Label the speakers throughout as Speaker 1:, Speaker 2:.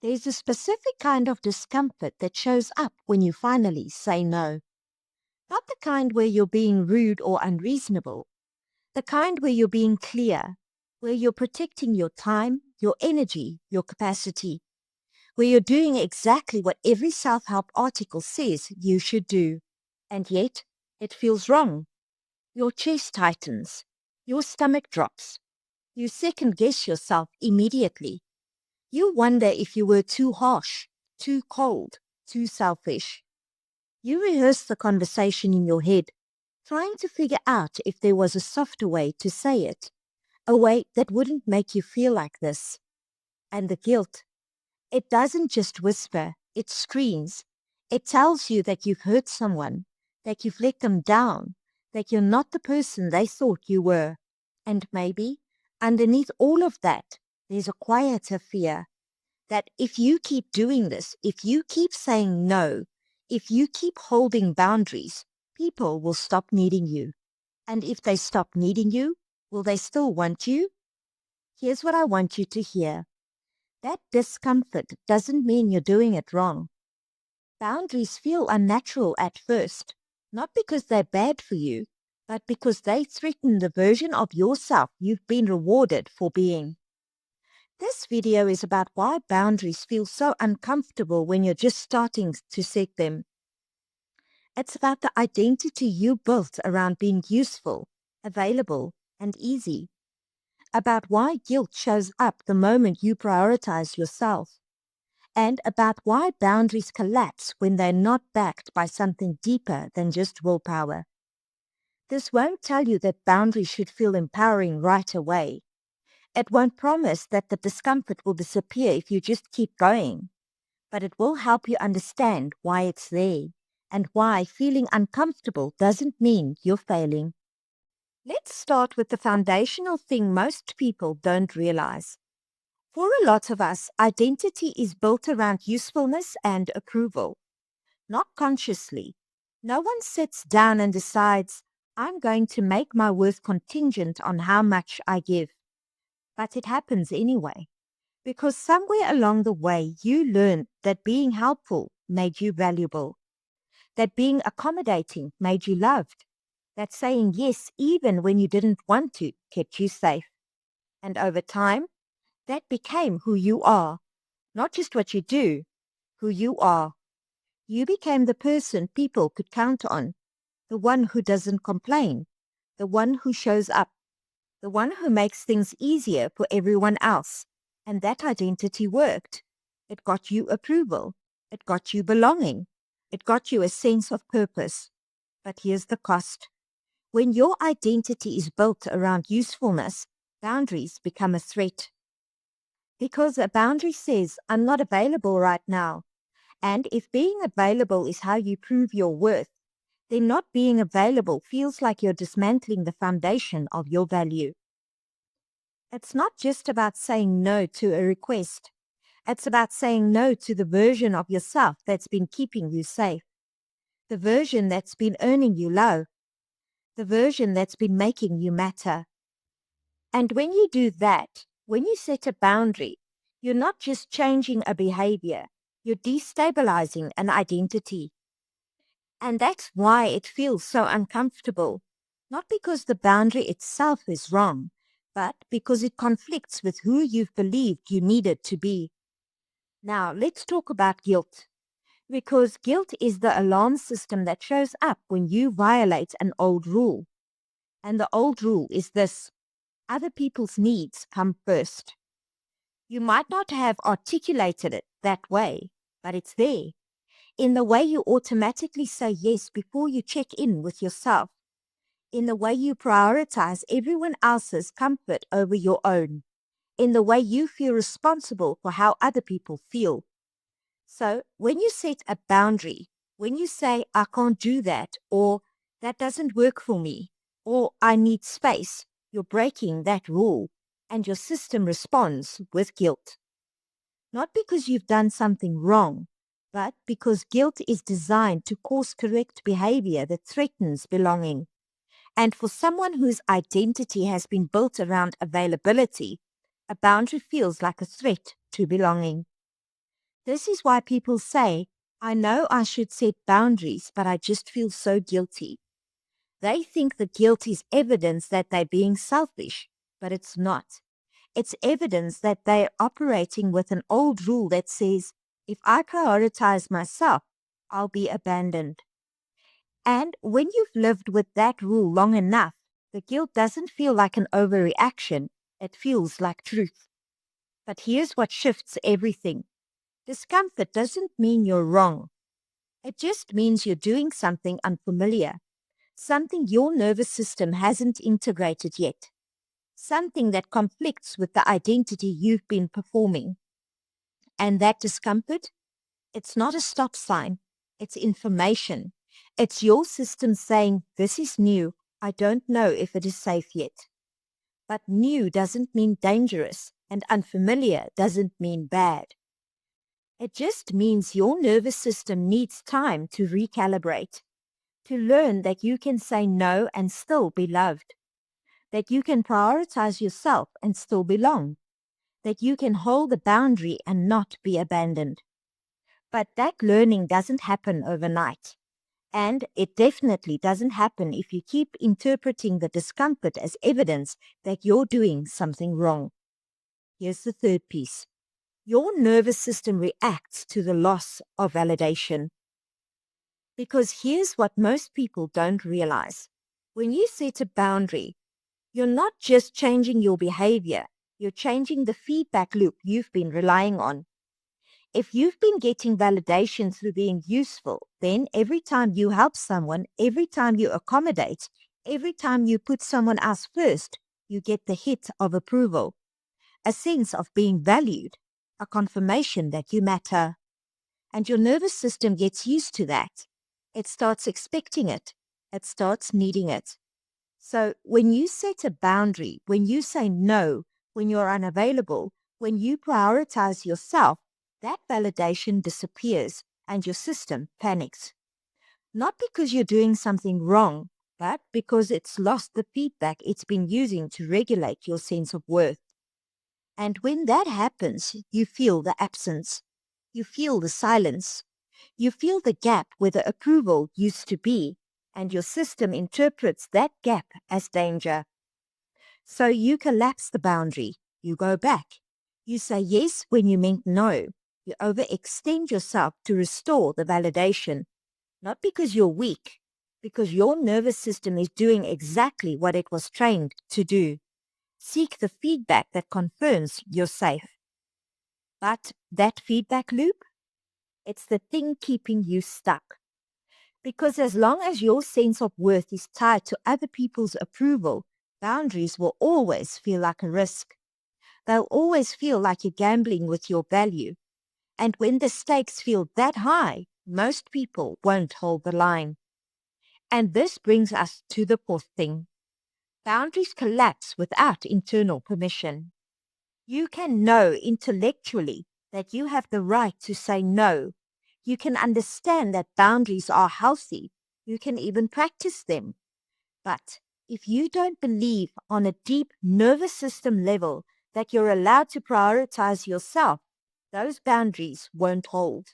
Speaker 1: There's a specific kind of discomfort that shows up when you finally say no. Not the kind where you're being rude or unreasonable, the kind where you're being clear, where you're protecting your time, your energy, your capacity, where you're doing exactly what every self-help article says you should do. And yet, it feels wrong. Your chest tightens, your stomach drops, you second-guess yourself immediately. You wonder if you were too harsh, too cold, too selfish. You rehearse the conversation in your head, trying to figure out if there was a softer way to say it, a way that wouldn't make you feel like this. And the guilt, it doesn't just whisper, it screams. It tells you that you've hurt someone, that you've let them down, that you're not the person they thought you were. And maybe, underneath all of that, there's a quieter fear that if you keep doing this, if you keep saying no, if you keep holding boundaries, people will stop needing you. And if they stop needing you, will they still want you? Here's what I want you to hear. That discomfort doesn't mean you're doing it wrong. Boundaries feel unnatural at first, not because they're bad for you, but because they threaten the version of yourself you've been rewarded for being. This video is about why boundaries feel so uncomfortable when you're just starting to set them. It's about the identity you built around being useful, available, and easy. About why guilt shows up the moment you prioritize yourself. And about why boundaries collapse when they're not backed by something deeper than just willpower. This won't tell you that boundaries should feel empowering right away. It won't promise that the discomfort will disappear if you just keep going, but it will help you understand why it's there and why feeling uncomfortable doesn't mean you're failing. Let's start with the foundational thing most people don't realize. For a lot of us, identity is built around usefulness and approval, not consciously. No one sits down and decides, I'm going to make my worth contingent on how much I give. But it happens anyway, because somewhere along the way you learned that being helpful made you valuable, that being accommodating made you loved, that saying yes even when you didn't want to kept you safe. And over time, that became who you are, not just what you do, who you are. You became the person people could count on, the one who doesn't complain, the one who shows up, the one who makes things easier for everyone else. And that identity worked. It got you approval. It got you belonging. It got you a sense of purpose. But here's the cost. When your identity is built around usefulness, boundaries become a threat. Because a boundary says, I'm not available right now. And if being available is how you prove your worth, then not being available feels like you're dismantling the foundation of your value. It's not just about saying no to a request. It's about saying no to the version of yourself that's been keeping you safe, the version that's been earning you love, the version that's been making you matter. And when you do that, when you set a boundary, you're not just changing a behavior, you're destabilizing an identity. And that's why it feels so uncomfortable. Not because the boundary itself is wrong, but because it conflicts with who you've believed you needed to be. Now, let's talk about guilt. Because guilt is the alarm system that shows up when you violate an old rule. And the old rule is this: other people's needs come first. You might not have articulated it that way, but it's there. In the way you automatically say yes before you check in with yourself. In the way you prioritize everyone else's comfort over your own. In the way you feel responsible for how other people feel. So when you set a boundary, when you say, I can't do that, or that doesn't work for me, or I need space, you're breaking that rule, and your system responds with guilt. Not because you've done something wrong, but because guilt is designed to course-correct behavior that threatens belonging. And for someone whose identity has been built around availability, a boundary feels like a threat to belonging. This is why people say, I know I should set boundaries, but I just feel so guilty. They think the guilt is evidence that they're being selfish, but it's not. It's evidence that they're operating with an old rule that says, if I prioritize myself, I'll be abandoned. And when you've lived with that rule long enough, the guilt doesn't feel like an overreaction. It feels like truth. But here's what shifts everything. Discomfort doesn't mean you're wrong. It just means you're doing something unfamiliar, something your nervous system hasn't integrated yet, something that conflicts with the identity you've been performing. And that discomfort, it's not a stop sign, it's information. It's your system saying, this is new, I don't know if it is safe yet. But new doesn't mean dangerous, and unfamiliar doesn't mean bad. It just means your nervous system needs time to recalibrate, to learn that you can say no and still be loved, that you can prioritize yourself and still belong, that you can hold the boundary and not be abandoned. But that learning doesn't happen overnight. And it definitely doesn't happen if you keep interpreting the discomfort as evidence that you're doing something wrong. Here's the third piece. Your nervous system reacts to the loss of validation. Because here's what most people don't realize. When you set a boundary, you're not just changing your behavior, you're changing the feedback loop you've been relying on. If you've been getting validation through being useful, then every time you help someone, every time you accommodate, every time you put someone else first, you get the hit of approval, a sense of being valued, a confirmation that you matter. And your nervous system gets used to that. It starts expecting it. It starts needing it. So when you set a boundary, when you say no, when you're unavailable, when you prioritize yourself, that validation disappears and your system panics. Not because you're doing something wrong, but because it's lost the feedback it's been using to regulate your sense of worth. And when that happens, you feel the absence. You feel the silence. You feel the gap where the approval used to be, and your system interprets that gap as danger. So you collapse the boundary. You go back. You say yes when you meant no. You overextend yourself to restore the validation, not because you're weak, because your nervous system is doing exactly what it was trained to do. Seek the feedback that confirms you're safe. But that feedback loop, it's the thing keeping you stuck. Because as long as your sense of worth is tied to other people's approval, boundaries will always feel like a risk. They'll always feel like you're gambling with your value. And when the stakes feel that high, most people won't hold the line. And this brings us to the fourth thing. Boundaries collapse without internal permission. You can know intellectually that you have the right to say no. You can understand that boundaries are healthy. You can even practice them. But if you don't believe on a deep nervous system level that you're allowed to prioritize yourself, those boundaries won't hold.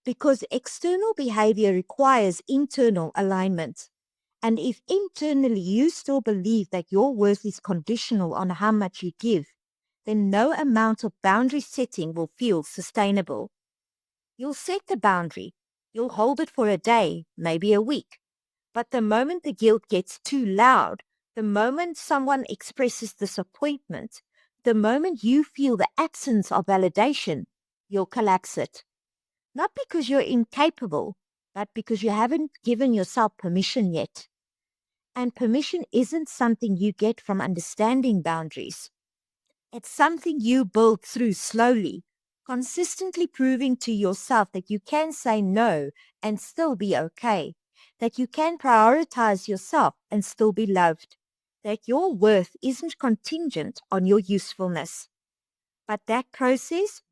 Speaker 1: Because external behavior requires internal alignment. And if internally you still believe that your worth is conditional on how much you give, then no amount of boundary setting will feel sustainable. You'll set the boundary. You'll hold it for a day, maybe a week. But the moment the guilt gets too loud, the moment someone expresses disappointment, the moment you feel the absence of validation, you'll collapse it. Not because you're incapable, but because you haven't given yourself permission yet. And permission isn't something you get from understanding boundaries. It's something you build through slowly, consistently proving to yourself that you can say no and still be okay, that you can prioritize yourself and still be loved, that your worth isn't contingent on your usefulness. But that process,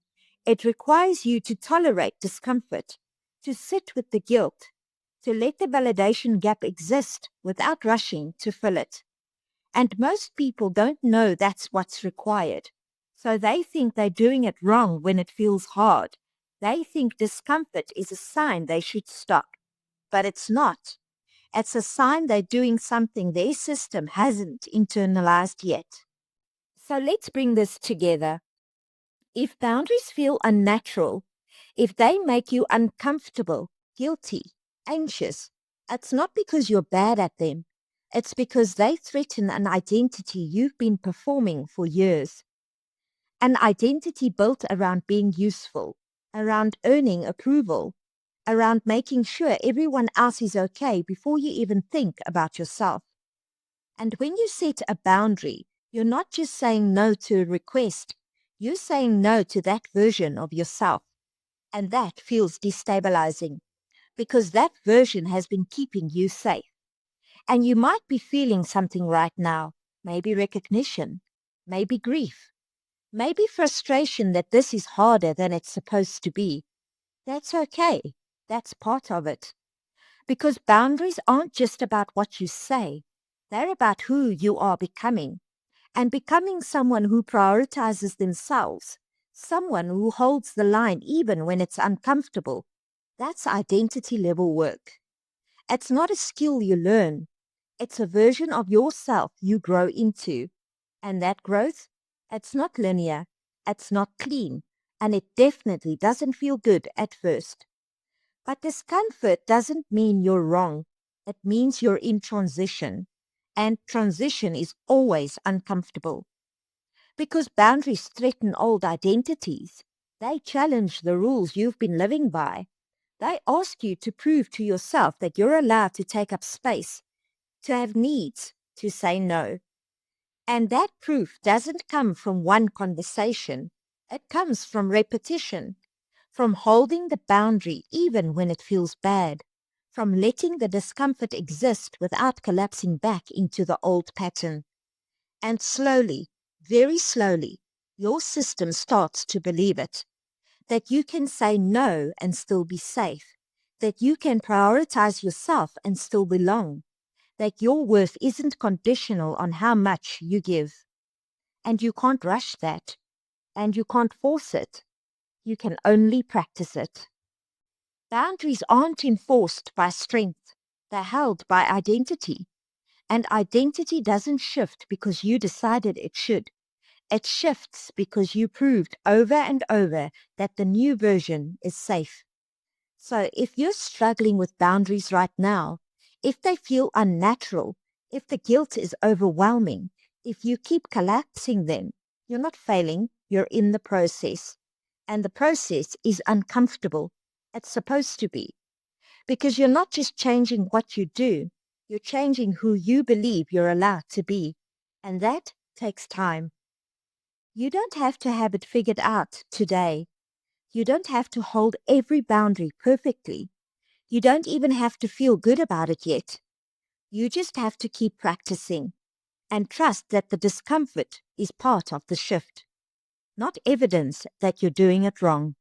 Speaker 1: it requires you to tolerate discomfort, to sit with the guilt, to let the validation gap exist without rushing to fill it. And most people don't know that's what's required. So they think they're doing it wrong when it feels hard. They think discomfort is a sign they should stop, but it's not. It's a sign they're doing something their system hasn't internalized yet. So let's bring this together. If boundaries feel unnatural, if they make you uncomfortable, guilty, anxious, it's not because you're bad at them. It's because they threaten an identity you've been performing for years. An identity built around being useful, around earning approval, around making sure everyone else is okay before you even think about yourself. And when you set a boundary, you're not just saying no to a request, you're saying no to that version of yourself. And that feels destabilizing because that version has been keeping you safe. And you might be feeling something right now, maybe recognition, maybe grief, maybe frustration that this is harder than it's supposed to be. That's okay. That's part of it. Because boundaries aren't just about what you say. They're about who you are becoming. And becoming someone who prioritizes themselves, someone who holds the line even when it's uncomfortable. That's identity level work. It's not a skill you learn. It's a version of yourself you grow into. And that growth, it's not linear, it's not clean, and it definitely doesn't feel good at first. But discomfort doesn't mean you're wrong. It means you're in transition. And transition is always uncomfortable. Because boundaries threaten old identities. They challenge the rules you've been living by. They ask you to prove to yourself that you're allowed to take up space, to have needs, to say no. And that proof doesn't come from one conversation. It comes from repetition, from holding the boundary even when it feels bad, from letting the discomfort exist without collapsing back into the old pattern. And slowly, very slowly, your system starts to believe it. That you can say no and still be safe. That you can prioritize yourself and still belong. That your worth isn't conditional on how much you give. And you can't rush that. And you can't force it. You can only practice it. Boundaries aren't enforced by strength. They're held by identity. And identity doesn't shift because you decided it should. It shifts because you proved over and over that the new version is safe. So if you're struggling with boundaries right now, if they feel unnatural, if the guilt is overwhelming, if you keep collapsing them, you're not failing, you're in the process. And the process is uncomfortable. It's supposed to be. Because you're not just changing what you do, you're changing who you believe you're allowed to be. And that takes time. You don't have to have it figured out today. You don't have to hold every boundary perfectly. You don't even have to feel good about it yet. You just have to keep practicing and trust that the discomfort is part of the shift, not evidence that you're doing it wrong.